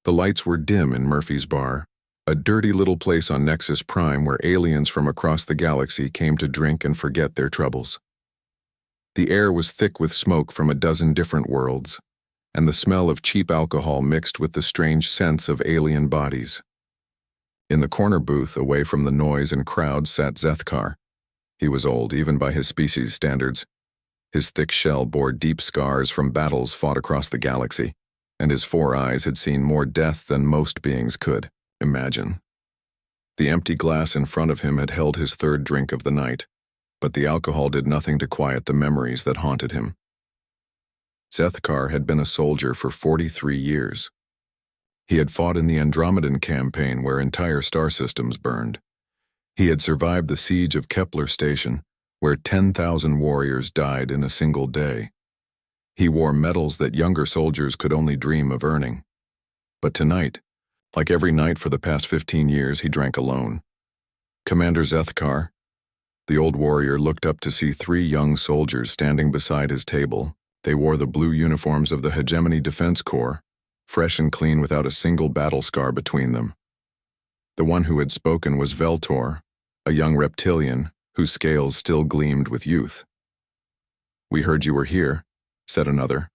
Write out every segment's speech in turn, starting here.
The lights were dim in Murphy's Bar, a dirty little place on Nexus Prime where aliens from across the galaxy came to drink and forget their troubles. The air was thick with smoke from a dozen different worlds, and the smell of cheap alcohol mixed with the strange scents of alien bodies. In the corner booth, away from the noise and crowd, sat Zethkar. He was old, even by his species standards. His thick shell bore deep scars from battles fought across the galaxy, and his 4 eyes had seen more death than most beings could imagine. The empty glass in front of him had held his 3rd drink of the night, but the alcohol did nothing to quiet the memories that haunted him. Zethkar had been a soldier for 43 years. He had fought in the Andromedan campaign where entire star systems burned. He had survived the siege of Kepler Station, where 10,000 warriors died in a single day. He wore medals that younger soldiers could only dream of earning. But tonight, like every night for the past 15 years, he drank alone. Commander Zethkar, the old warrior, looked up to see 3 young soldiers standing beside his table. They wore the blue uniforms of the Hegemony Defense Corps, fresh and clean without a single battle scar between them. The one who had spoken was Veltor, a young reptilian whose scales still gleamed with youth. "We heard you were here," said another,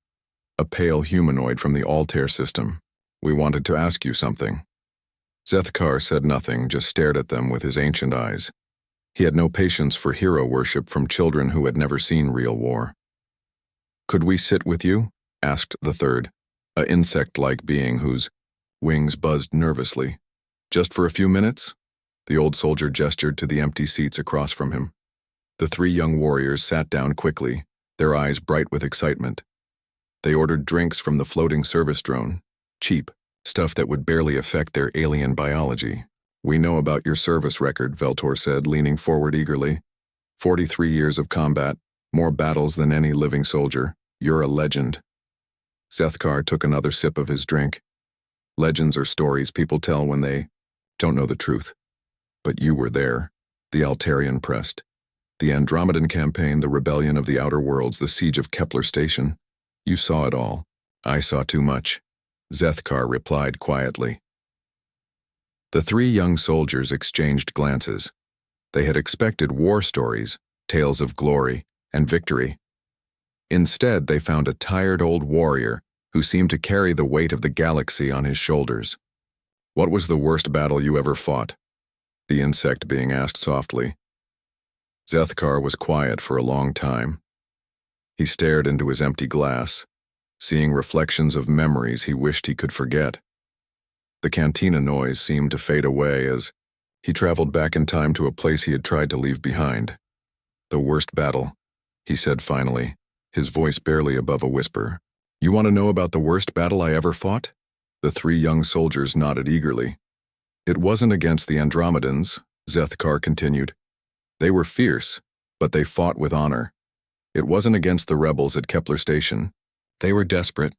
a pale humanoid from the Altair system. "We wanted to ask you something." Zethkar said nothing, just stared at them with his ancient eyes. He had no patience for hero worship from children who had never seen real war. "Could we sit with you?" asked the third, an insect-like being whose wings buzzed nervously. "Just for a few minutes?" The old soldier gestured to the empty seats across from him. The 3 young warriors sat down quickly, their eyes bright with excitement. They ordered drinks from the floating service drone, cheap, stuff that would barely affect their alien biology. "We know about your service record," Veltor said, leaning forward eagerly. 43 years of combat, more battles than any living soldier. You're a legend." Zethkar took another sip of his drink. "Legends are stories people tell when they don't know the truth. But you were there." The Altarian pressed. "The Andromedan campaign, the rebellion of the outer worlds, the siege of Kepler Station. You saw it all." "I saw too much," Zethkar replied quietly. The 3 young soldiers exchanged glances. They had expected war stories, tales of glory and victory. Instead, they found a tired old warrior who seemed to carry the weight of the galaxy on his shoulders. "What was the worst battle you ever fought?" the insect being asked softly. Zethkar was quiet for a long time. He stared into his empty glass, seeing reflections of memories he wished he could forget. The cantina noise seemed to fade away as he traveled back in time to a place he had tried to leave behind. "The worst battle," he said finally, his voice barely above a whisper. "You want to know about the worst battle I ever fought?" The 3 young soldiers nodded eagerly. "It wasn't against the Andromedans," Zethkar continued. "They were fierce, but they fought with honor. It wasn't against the rebels at Kepler Station. They were desperate,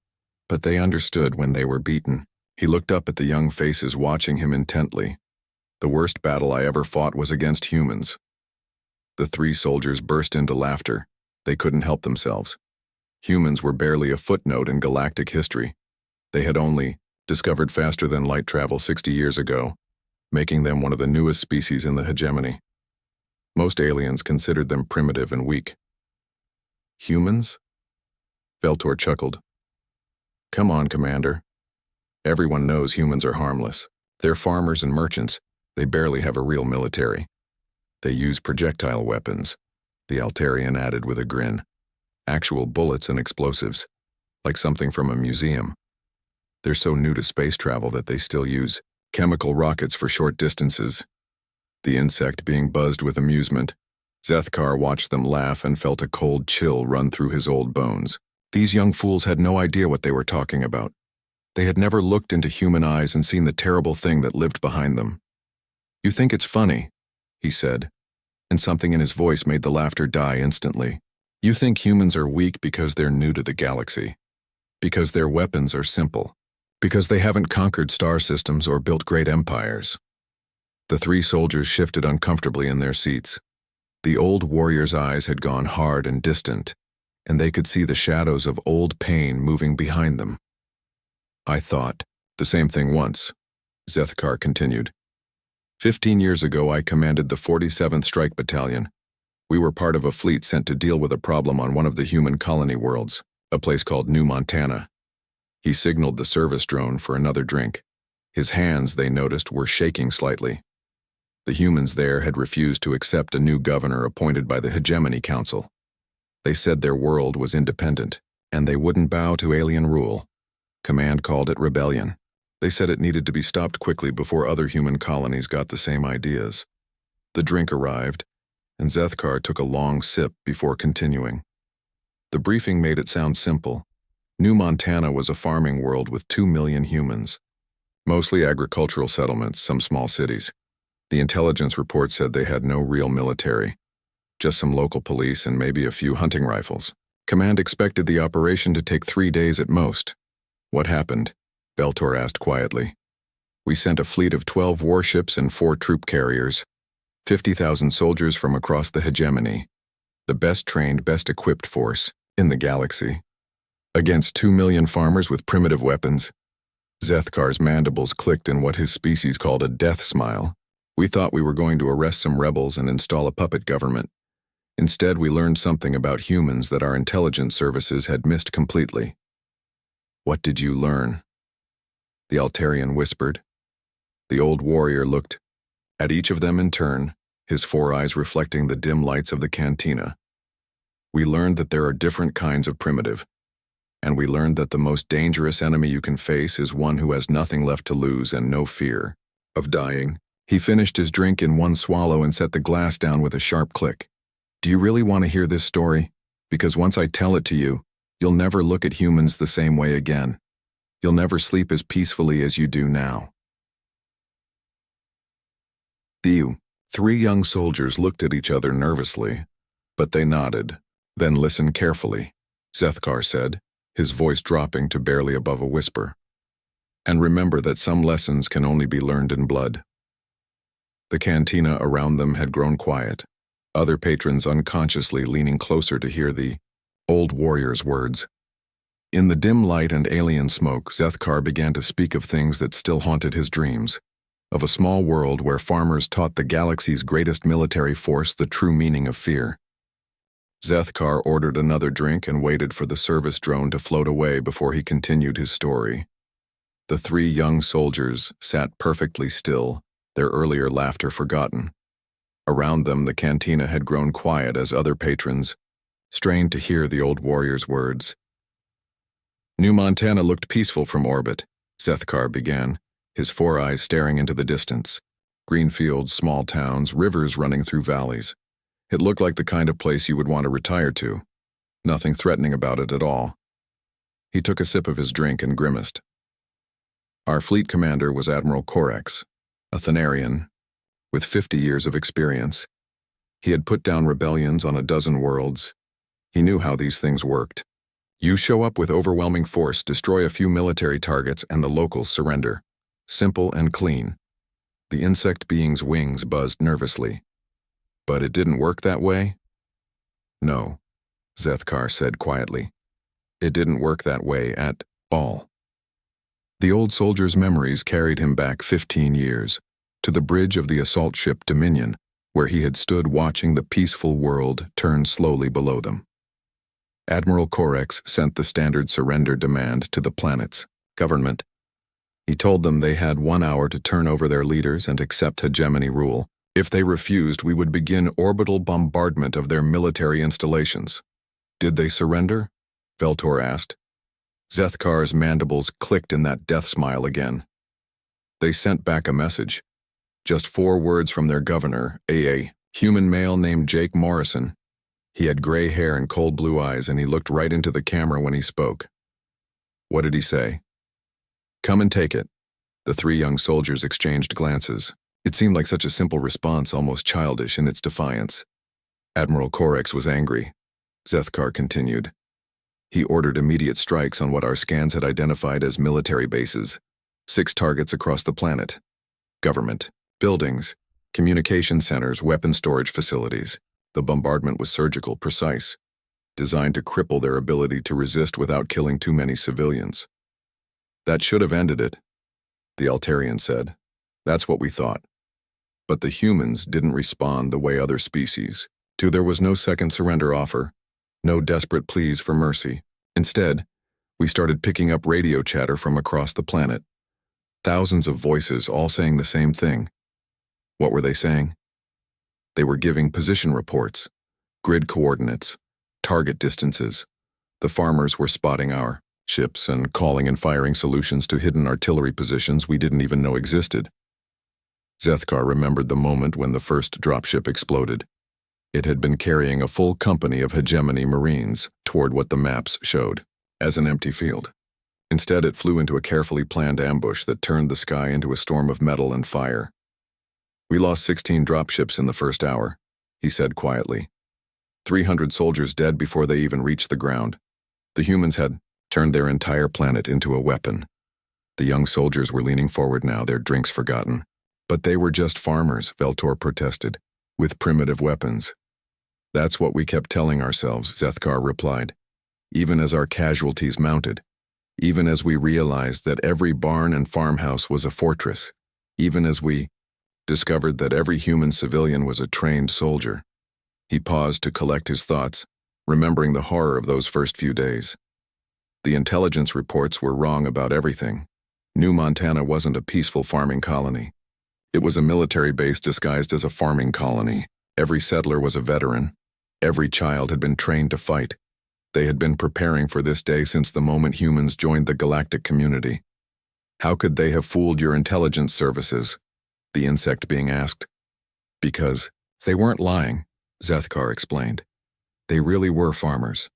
but they understood when they were beaten." He looked up at the young faces watching him intently. "The worst battle I ever fought was against humans." The 3 soldiers burst into laughter. They couldn't help themselves. Humans were barely a footnote in galactic history. They had only discovered faster than light travel 60 years ago, making them one of the newest species in the hegemony. Most aliens considered them primitive and weak. "Humans?" Veltor chuckled. "Come on, Commander. Everyone knows humans are harmless. They're farmers and merchants. They barely have a real military. They use projectile weapons," the Altarian added with a grin. "Actual bullets and explosives, like something from a museum. They're so new to space travel that they still use chemical rockets for short distances." The insect being buzzed with amusement, Zethkar watched them laugh and felt a cold chill run through his old bones. These young fools had no idea what they were talking about. They had never looked into human eyes and seen the terrible thing that lived behind them. "You think it's funny," he said, and something in his voice made the laughter die instantly. "You think humans are weak because they're new to the galaxy, because their weapons are simple, because they haven't conquered star systems or built great empires." The 3 soldiers shifted uncomfortably in their seats. The old warrior's eyes had gone hard and distant, and they could see the shadows of old pain moving behind them. "I thought," The same thing once, Zethkar continued. 15 years ago, I commanded the 47th Strike Battalion. We were part of a fleet sent to deal with a problem on one of the human colony worlds, a place called New Montana. He signaled the service drone for another drink. His hands, they noticed, were shaking slightly. The humans there had refused to accept a new governor appointed by the Hegemony Council. They said their world was independent, and they wouldn't bow to alien rule. Command called it rebellion. They said it needed to be stopped quickly before other human colonies got the same ideas. The drink arrived, and Zethkar took a long sip before continuing. The briefing made it sound simple. New Montana was a farming world with 2 million humans. Mostly agricultural settlements, some small cities. The intelligence report said they had no real military, just some local police and maybe a few hunting rifles. Command expected the operation to take 3 days at most. What happened? Beltor asked quietly. We sent a fleet of 12 warships and 4 troop carriers, 50,000 soldiers from across the hegemony, the best trained, best equipped force in the galaxy, against 2 million farmers with primitive weapons. Zethkar's mandibles clicked in what his species called a death smile. We thought we were going to arrest some rebels and install a puppet government. Instead, we learned something about humans that our intelligence services had missed completely. What did you learn? The Altarian whispered. The old warrior looked at each of them in turn, his 4 eyes reflecting the dim lights of the cantina. We learned that there are different kinds of primitive, and we learned that the most dangerous enemy you can face is one who has nothing left to lose and no fear of dying. He finished his drink in one swallow and set the glass down with a sharp click. Do you really want to hear this story? Because once I tell it to you, you'll never look at humans the same way again. You'll never sleep as peacefully as you do now. The 3 young soldiers looked at each other nervously, but they nodded, then listened carefully, Zethkar said, his voice dropping to barely above a whisper. And remember that some lessons can only be learned in blood. The cantina around them had grown quiet, other patrons unconsciously leaning closer to hear the old warrior's words. In the dim light and alien smoke, Zethkar began to speak of things that still haunted his dreams, of a small world where farmers taught the galaxy's greatest military force the true meaning of fear. Zethkar ordered another drink and waited for the service drone to float away before he continued his story. The 3 young soldiers sat perfectly still, their earlier laughter forgotten. Around them, the cantina had grown quiet as other patrons strained to hear the old warrior's words. New Montana looked peaceful from orbit, Zethkar began, his 4 eyes staring into the distance. Green fields, small towns, rivers running through valleys. It looked like the kind of place you would want to retire to. Nothing threatening about it at all. He took a sip of his drink and grimaced. Our fleet commander was Admiral Corex, a Thanarian, with 50 years of experience. He had put down rebellions on a dozen worlds. He knew how these things worked. You show up with overwhelming force, destroy a few military targets, and the locals surrender. Simple and clean. The insect being's wings buzzed nervously. But it didn't work that way? No, Zethkar said quietly. It didn't work that way at all. The old soldier's memories carried him back 15 years, to the bridge of the assault ship Dominion, where he had stood watching the peaceful world turn slowly below them. Admiral Corex sent the standard surrender demand to the planet's government. He told them they had 1 hour to turn over their leaders and accept hegemony rule. If they refused, we would begin orbital bombardment of their military installations. Did they surrender? Veltor asked. Zethkar's mandibles clicked in that death smile again. They sent back a message. Just 4 words from their governor, a human male named Jake Morrison. He had gray hair and cold blue eyes, and he looked right into the camera when he spoke. What did he say? Come and take it. The 3 young soldiers exchanged glances. It seemed like such a simple response, almost childish in its defiance. Admiral Corex was angry. Zethkar continued. He ordered immediate strikes on what our scans had identified as military bases. 6 targets across the planet. Government, buildings, communication centers, weapon storage facilities. The bombardment was surgical, precise, designed to cripple their ability to resist without killing too many civilians. That should have ended it, the Altarian said. That's what we thought. But the humans didn't respond the way other species. There was no second surrender offer, no desperate pleas for mercy. Instead, we started picking up radio chatter from across the planet. Thousands of voices all saying the same thing. What were they saying? They were giving position reports, grid coordinates, target distances. The farmers were spotting our ships and calling and firing solutions to hidden artillery positions we didn't even know existed. Zethkar remembered the moment when the first dropship exploded. It had been carrying a full company of hegemony Marines toward what the maps showed as an empty field. Instead, it flew into a carefully planned ambush that turned the sky into a storm of metal and fire. We lost 16 dropships in the first hour, he said quietly. 300 soldiers dead before they even reached the ground. The humans had turned their entire planet into a weapon. The young soldiers were leaning forward now, their drinks forgotten. But they were just farmers, Veltor protested, with primitive weapons. That's what we kept telling ourselves, Zethkar replied, even as our casualties mounted, even as we realized that every barn and farmhouse was a fortress, even as we discovered that every human civilian was a trained soldier. He paused to collect his thoughts, remembering the horror of those first few days. The intelligence reports were wrong about everything. New Montana wasn't a peaceful farming colony. It was a military base disguised as a farming colony. Every settler was a veteran. Every child had been trained to fight. They had been preparing for this day since the moment humans joined the galactic community. How could they have fooled your intelligence services? The insect being asked. Because they weren't lying, Zethkar explained. They really were farmers.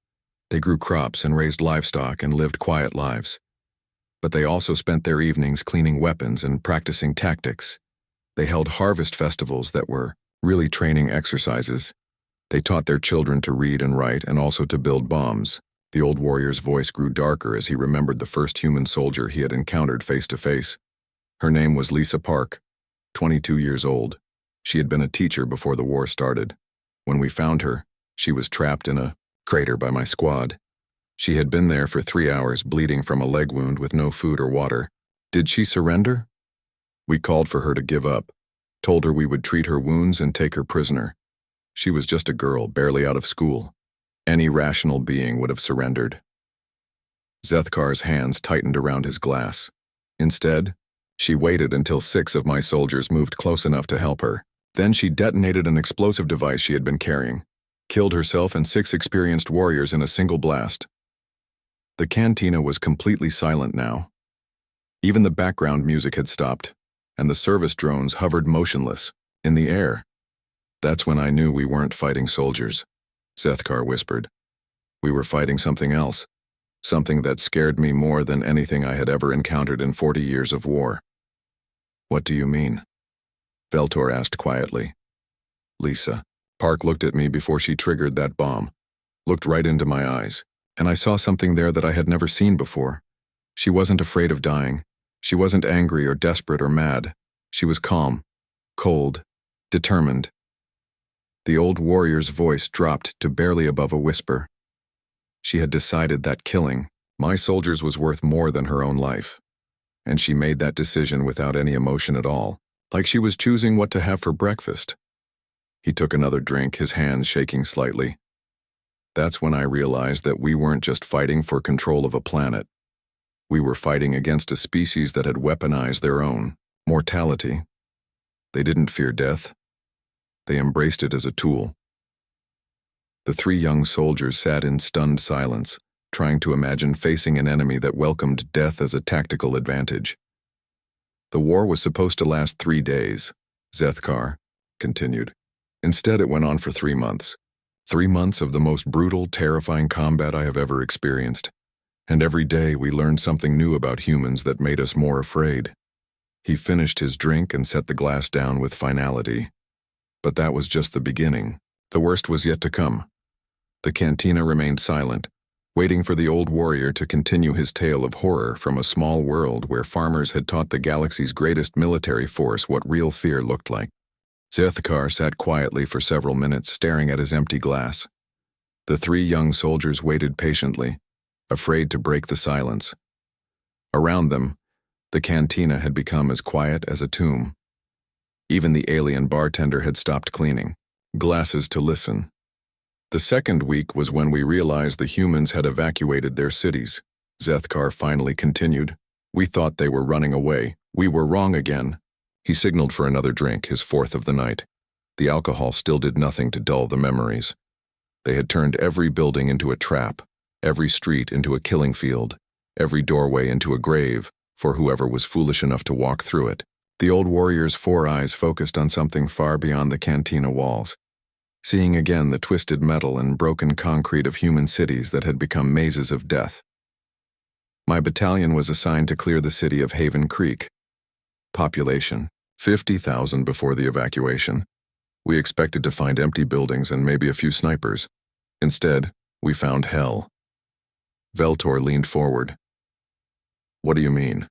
They grew crops and raised livestock and lived quiet lives. But they also spent their evenings cleaning weapons and practicing tactics. They held harvest festivals that were really training exercises. They taught their children to read and write and also to build bombs. The old warrior's voice grew darker as he remembered the first human soldier he had encountered face to face. Her name was Lisa Park, 22 years old. She had been a teacher before the war started. When we found her, she was trapped in a crater by my squad. She had been there for 3 hours, bleeding from a leg wound with no food or water. Did she surrender? We called for her to give up, told her we would treat her wounds and take her prisoner. She was just a girl, barely out of school. Any rational being would have surrendered. Zethkar's hands tightened around his glass. Instead, she waited until 6 of my soldiers moved close enough to help her. Then she detonated an explosive device she had been carrying, killed herself and 6 experienced warriors in a single blast. The cantina was completely silent now. Even the background music had stopped, and the service drones hovered motionless, in the air. That's when I knew we weren't fighting soldiers, Zethkar whispered. We were fighting something else, something that scared me more than anything I had ever encountered in 40 years of war. What do you mean? Veltor asked quietly. Lisa. Park looked at me before she triggered that bomb, looked right into my eyes, and I saw something there that I had never seen before. She wasn't afraid of dying. She wasn't angry or desperate or mad. She was calm, cold, determined. The old warrior's voice dropped to barely above a whisper. She had decided that killing my soldiers was worth more than her own life, and she made that decision without any emotion at all, like she was choosing what to have for breakfast. He took another drink, his hands shaking slightly. That's when I realized that we weren't just fighting for control of a planet. We were fighting against a species that had weaponized their own mortality. They didn't fear death. They embraced it as a tool. The 3 young soldiers sat in stunned silence, trying to imagine facing an enemy that welcomed death as a tactical advantage. The war was supposed to last 3 days, Zethkar continued. Instead, it went on for 3 months. 3 months of the most brutal, terrifying combat I have ever experienced. And every day we learned something new about humans that made us more afraid. He finished his drink and set the glass down with finality. But that was just the beginning. The worst was yet to come. The cantina remained silent, waiting for the old warrior to continue his tale of horror from a small world where farmers had taught the galaxy's greatest military force what real fear looked like. Zethkar sat quietly for several minutes, staring at his empty glass. The 3 young soldiers waited patiently, afraid to break the silence. Around them, The cantina had become as quiet as a tomb. Even the alien bartender had stopped cleaning glasses to listen. The second week was when we realized the humans had evacuated their cities. Zethkar finally continued. We thought they were running away. We were wrong again. He signaled for another drink, his fourth of the night. The alcohol still did nothing to dull the memories. They had turned every building into a trap, every street into a killing field, every doorway into a grave for whoever was foolish enough to walk through it. The old warrior's four eyes focused on something far beyond the cantina walls, seeing again the twisted metal and broken concrete of human cities that had become mazes of death. My battalion was assigned to clear the city of Haven Creek. Population, 50,000 before the evacuation. We expected to find empty buildings and maybe a few snipers. Instead, we found hell. Veltor leaned forward. What do you mean?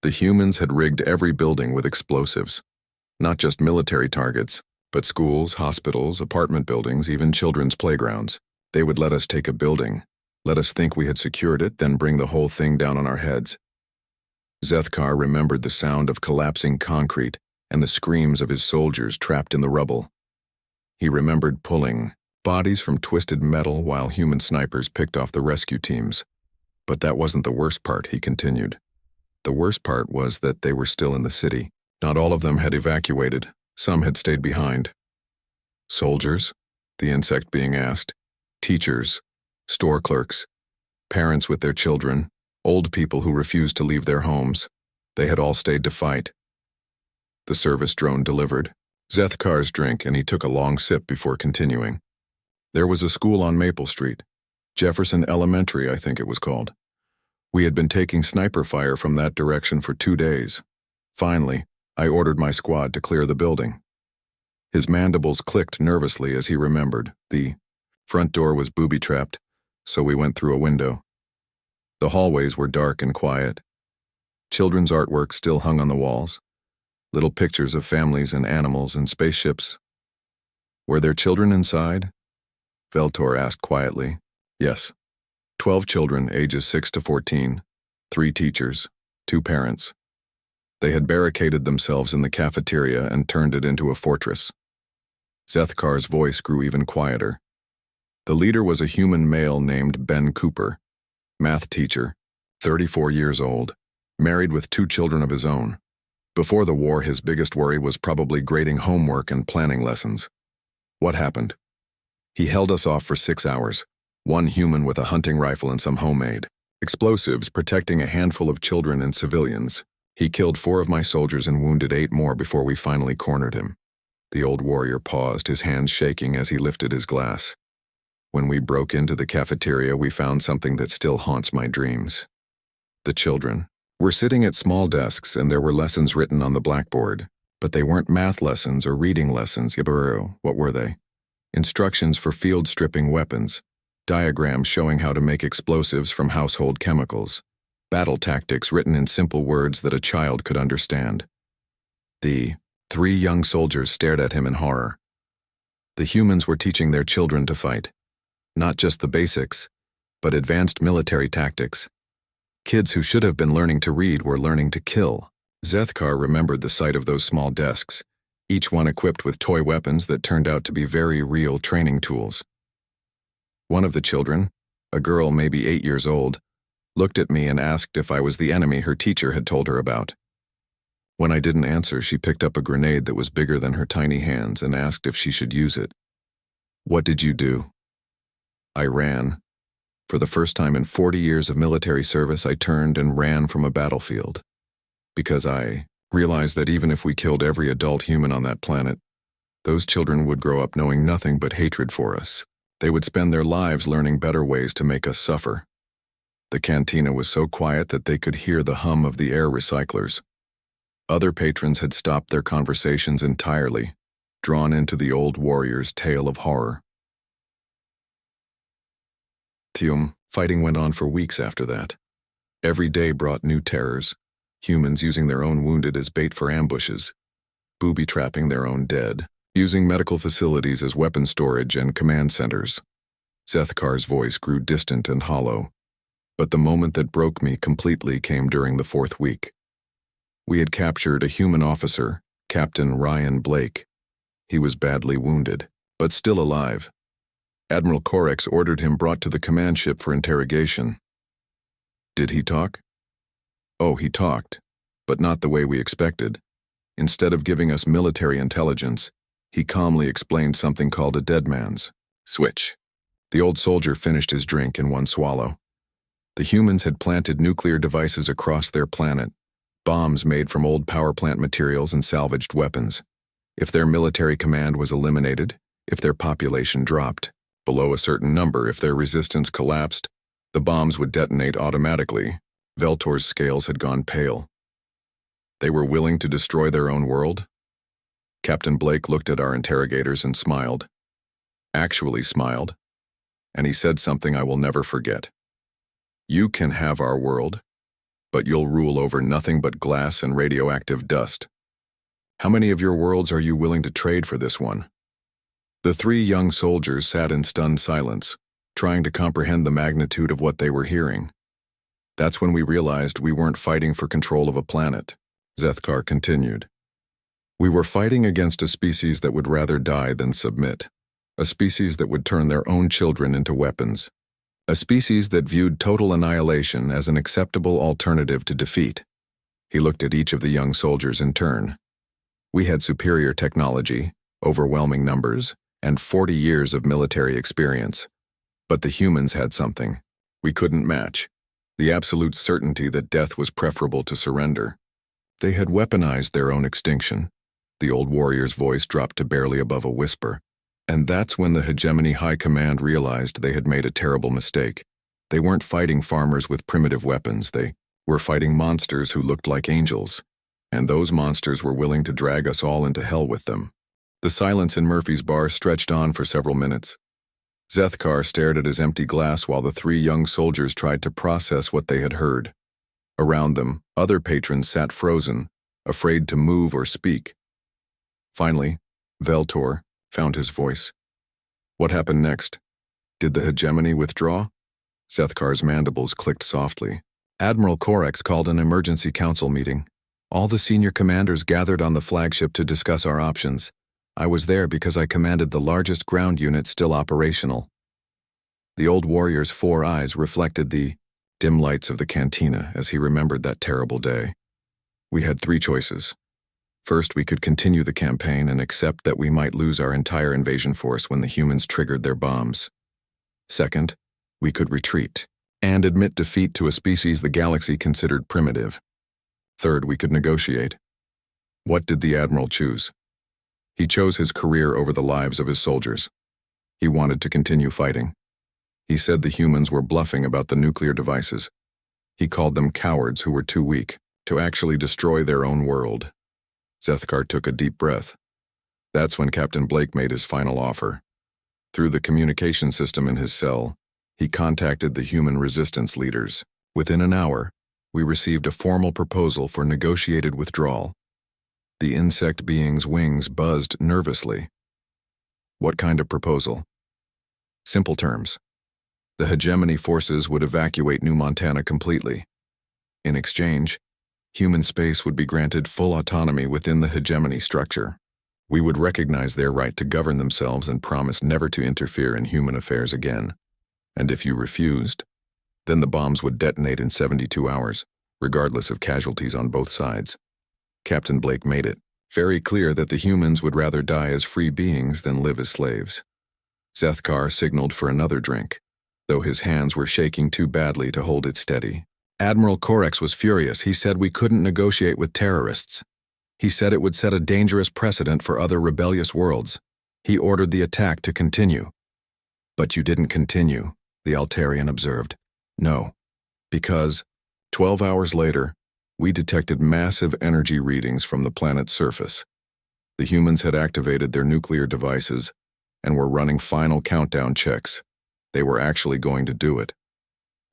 The humans had rigged every building with explosives. Not just military targets, but schools, hospitals, apartment buildings, even children's playgrounds. They would let us take a building, let us think we had secured it, then bring the whole thing down on our heads. Zethkar remembered the sound of collapsing concrete and the screams of his soldiers trapped in the rubble. He remembered pulling bodies from twisted metal while human snipers picked off the rescue teams. But that wasn't the worst part, he continued. The worst part was that they were still in the city. Not all of them had evacuated. Some had stayed behind. Soldiers? The insect being asked. Teachers. Store clerks. Parents with their children. Old people who refused to leave their homes. They had all stayed to fight. The service drone delivered Zethkar's drink, and he took a long sip before continuing. There was a school on Maple Street. Jefferson Elementary, I think it was called. We had been taking sniper fire from that direction for 2 days. Finally, I ordered my squad to clear the building. His mandibles clicked nervously as he remembered. The front door was booby-trapped, so we went through a window. The hallways were dark and quiet. Children's artwork still hung on the walls. Little pictures of families and animals and spaceships. Were there children inside? Veltor asked quietly. Yes. 12 children, ages 6 to 14, 3 teachers, 2 parents. They had barricaded themselves in the cafeteria and turned it into a fortress. Zethkar's voice grew even quieter. The leader was a human male named Ben Cooper, math teacher, 34 years old, married with 2 children of his own. Before the war, his biggest worry was probably grading homework and planning lessons. What happened? He held us off for 6 hours. 1 human with a hunting rifle and some homemade explosives protecting a handful of children and civilians. He killed 4 of my soldiers and wounded 8 more before we finally cornered him. The old warrior paused, his hands shaking as he lifted his glass. When we broke into the cafeteria, we found something that still haunts my dreams. The children were sitting at small desks and there were lessons written on the blackboard, but they weren't math lessons or reading lessons. What were they? Instructions for field stripping weapons. Diagrams showing how to make explosives from household chemicals, battle tactics written in simple words that a child could understand. The 3 young soldiers stared at him in horror. The humans were teaching their children to fight. Not just the basics, but advanced military tactics. Kids who should have been learning to read were learning to kill. Zethkar remembered the sight of those small desks, each one equipped with toy weapons that turned out to be very real training tools. One of the children, a girl maybe 8 years old, looked at me and asked if I was the enemy her teacher had told her about. When I didn't answer, she picked up a grenade that was bigger than her tiny hands and asked if she should use it. What did you do? I ran. For the first time in 40 years of military service, I turned and ran from a battlefield. Because I realized that even if we killed every adult human on that planet, those children would grow up knowing nothing but hatred for us. They would spend their lives learning better ways to make us suffer. The cantina was so quiet that they could hear the hum of the air recyclers. Other patrons had stopped their conversations entirely, drawn into the old warrior's tale of horror. Fighting went on for weeks after that. Every day brought new terrors, humans using their own wounded as bait for ambushes, booby-trapping their own dead, using medical facilities as weapon storage and command centers. Zethkar's voice grew distant and hollow. But the moment that broke me completely came during the fourth week. We had captured a human officer, Captain Ryan Blake. He was badly wounded, but still alive. Admiral Corex ordered him brought to the command ship for interrogation. Did he talk? Oh, he talked, but not the way we expected. Instead of giving us military intelligence, he calmly explained something called a dead man's switch. The old soldier finished his drink in one swallow. The humans had planted nuclear devices across their planet, bombs made from old power plant materials and salvaged weapons. If their military command was eliminated, if their population dropped below a certain number, if their resistance collapsed, the bombs would detonate automatically. Veltor's scales had gone pale. They were willing to destroy their own world? Captain Blake looked at our interrogators and smiled. Actually smiled. And he said something I will never forget. You can have our world, but you'll rule over nothing but glass and radioactive dust. How many of your worlds are you willing to trade for this one? The three young soldiers sat in stunned silence, trying to comprehend the magnitude of what they were hearing. That's when we realized we weren't fighting for control of a planet. Zethkar continued. We were fighting against a species that would rather die than submit. A species that would turn their own children into weapons. A species that viewed total annihilation as an acceptable alternative to defeat. He looked at each of the young soldiers in turn. We had superior technology, overwhelming numbers, and 40 years of military experience. But the humans had something we couldn't match. The absolute certainty that death was preferable to surrender. They had weaponized their own extinction. The old warrior's voice dropped to barely above a whisper. And that's when the Hegemony High Command realized they had made a terrible mistake. They weren't fighting farmers with primitive weapons. They were fighting monsters who looked like angels. And those monsters were willing to drag us all into hell with them. The silence in Murphy's bar stretched on for several minutes. Zethkar stared at his empty glass while the three young soldiers tried to process what they had heard. Around them, other patrons sat frozen, afraid to move or speak. Finally, Veltor found his voice. What happened next? Did the hegemony withdraw? Zethkar's mandibles clicked softly. Admiral Corex called an emergency council meeting. All the senior commanders gathered on the flagship to discuss our options. I was there because I commanded the largest ground unit still operational. The old warrior's 4 eyes reflected the dim lights of the cantina as he remembered that terrible day. We had 3 choices. First, we could continue the campaign and accept that we might lose our entire invasion force when the humans triggered their bombs. Second, we could retreat and admit defeat to a species the galaxy considered primitive. Third, we could negotiate. What did the Admiral choose? He chose his career over the lives of his soldiers. He wanted to continue fighting. He said the humans were bluffing about the nuclear devices. He called them cowards who were too weak to actually destroy their own world. Zethkar took a deep breath. That's when Captain Blake made his final offer. Through the communication system in his cell, he contacted the human resistance leaders. Within an hour, we received a formal proposal for negotiated withdrawal. The insect being's wings buzzed nervously. What kind of proposal? Simple terms. The hegemony forces would evacuate New Montana completely. In exchange, human space would be granted full autonomy within the hegemony structure. We would recognize their right to govern themselves and promise never to interfere in human affairs again. And if you refused, then the bombs would detonate in 72 hours, regardless of casualties on both sides. Captain Blake made it very clear that the humans would rather die as free beings than live as slaves. Zethkar signaled for another drink, though his hands were shaking too badly to hold it steady. Admiral Corex was furious. He said we couldn't negotiate with terrorists. He said it would set a dangerous precedent for other rebellious worlds. He ordered the attack to continue. But you didn't continue, the Altarian observed. No, because 12 hours later, we detected massive energy readings from the planet's surface. The humans had activated their nuclear devices and were running final countdown checks. They were actually going to do it.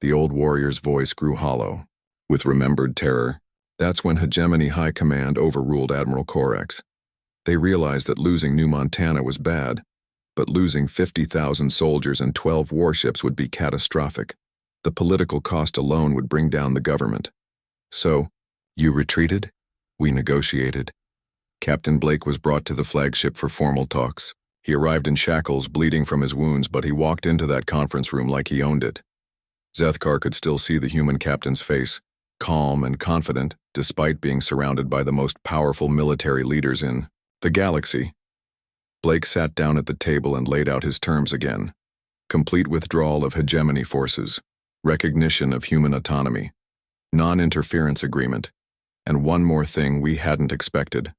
The old warrior's voice grew hollow. With remembered terror, that's when Hegemony High Command overruled Admiral Corex. They realized that losing New Montana was bad, but losing 50,000 soldiers and 12 warships would be catastrophic. The political cost alone would bring down the government. So, you retreated? We negotiated. Captain Blake was brought to the flagship for formal talks. He arrived in shackles, bleeding from his wounds, but he walked into that conference room like he owned it. Zethkar could still see the human captain's face, calm and confident, despite being surrounded by the most powerful military leaders in the galaxy. Blake sat down at the table and laid out his terms again. Complete withdrawal of hegemony forces, recognition of human autonomy, non-interference agreement, and one more thing we hadn't expected.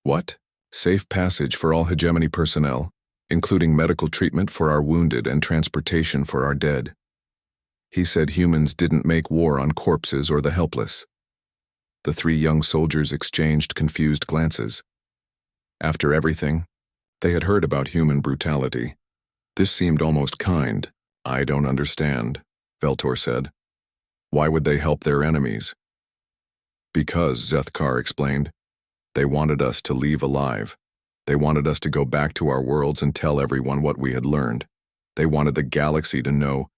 What? Safe passage for all hegemony personnel, including medical treatment for our wounded and transportation for our dead. He said humans didn't make war on corpses or the helpless. The three young soldiers exchanged confused glances. After everything, they had heard about human brutality. This seemed almost kind. I don't understand, Veltor said. Why would they help their enemies? Because, Zethkar explained, they wanted us to leave alive. They wanted us to go back to our worlds and tell everyone what we had learned. They wanted the galaxy to know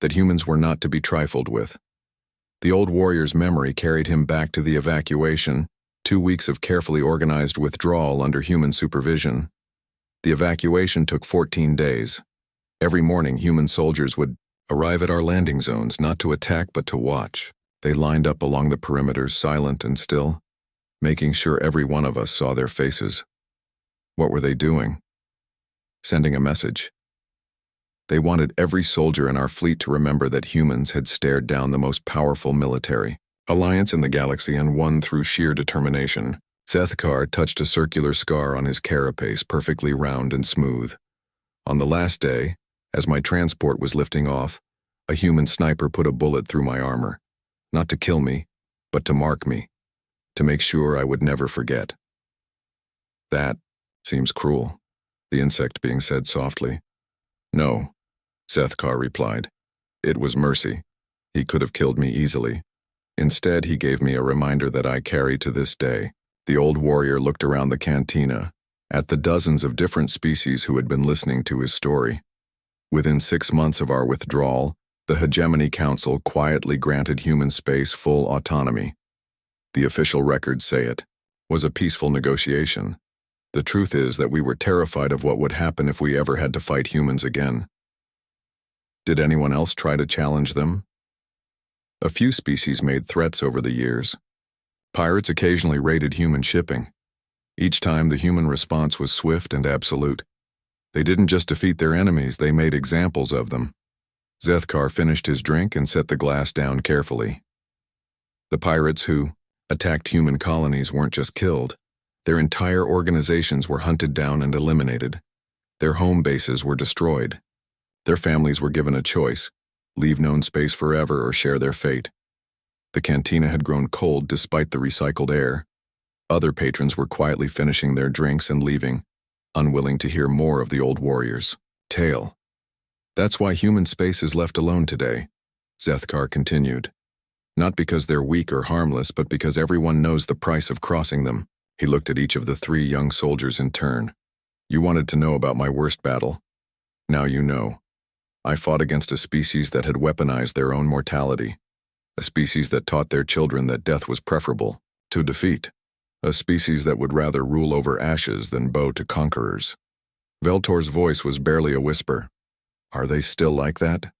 that humans were not to be trifled with. The old warrior's memory carried him back to the evacuation, 2 weeks of carefully organized withdrawal under human supervision. The evacuation took 14 days. Every morning, human soldiers would arrive at our landing zones, not to attack but to watch. They lined up along the perimeters, silent and still, making sure every one of us saw their faces. What were they doing? Sending a message. They wanted every soldier in our fleet to remember that humans had stared down the most powerful military alliance in the galaxy and won through sheer determination. Zethkar touched a circular scar on his carapace, perfectly round and smooth. On the last day, as my transport was lifting off, a human sniper put a bullet through my armor, not to kill me, but to mark me, to make sure I would never forget. That seems cruel, the insect being said softly. No, Zethkar replied. It was mercy. He could have killed me easily. Instead, he gave me a reminder that I carry to this day. The old warrior looked around the cantina, at the dozens of different species who had been listening to his story. Within 6 months of our withdrawal, the Hegemony Council quietly granted human space full autonomy. The official records say it was a peaceful negotiation. The truth is that we were terrified of what would happen if we ever had to fight humans again. Did anyone else try to challenge them? A few species made threats over the years. Pirates occasionally raided human shipping. Each time, the human response was swift and absolute. They didn't just defeat their enemies, they made examples of them. Zethkar finished his drink and set the glass down carefully. The pirates who attacked human colonies weren't just killed. Their entire organizations were hunted down and eliminated. Their home bases were destroyed. Their families were given a choice: leave known space forever or share their fate. The cantina had grown cold despite the recycled air. Other patrons were quietly finishing their drinks and leaving, unwilling to hear more of the old warrior's tale. That's why human space is left alone today, Zethkar continued. Not because they're weak or harmless, but because everyone knows the price of crossing them. He looked at each of the 3 young soldiers in turn. You wanted to know about my worst battle. Now you know. I fought against a species that had weaponized their own mortality. A species that taught their children that death was preferable to defeat. A species that would rather rule over ashes than bow to conquerors. Veltor's voice was barely a whisper. Are they still like that?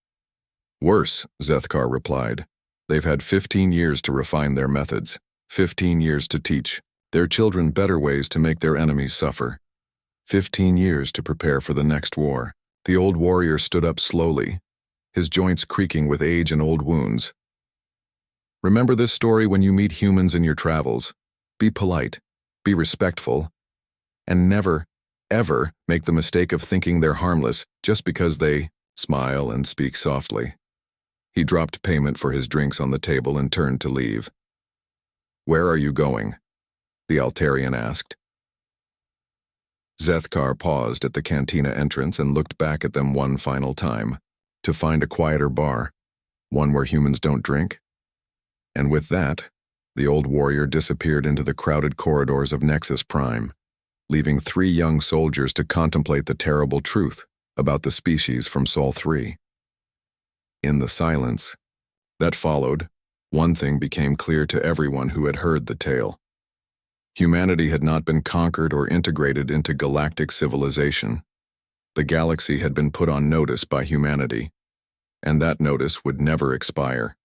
Worse, Zethkar replied. They've had 15 years to refine their methods, 15 years to teach their children better ways to make their enemies suffer, 15 years to prepare for the next war. The old warrior stood up slowly, his joints creaking with age and old wounds. Remember this story when you meet humans in your travels. Be polite, be respectful, and never, ever make the mistake of thinking they're harmless just because they smile and speak softly. He dropped payment for his drinks on the table and turned to leave. Where are you going? The Altarian asked. Zethkar paused at the cantina entrance and looked back at them one final time, to find a quieter bar, one where humans don't drink. And with that, the old warrior disappeared into the crowded corridors of Nexus Prime, leaving 3 young soldiers to contemplate the terrible truth about the species from Sol 3. In the silence that followed, one thing became clear to everyone who had heard the tale. Humanity had not been conquered or integrated into galactic civilization. The galaxy had been put on notice by humanity, and that notice would never expire.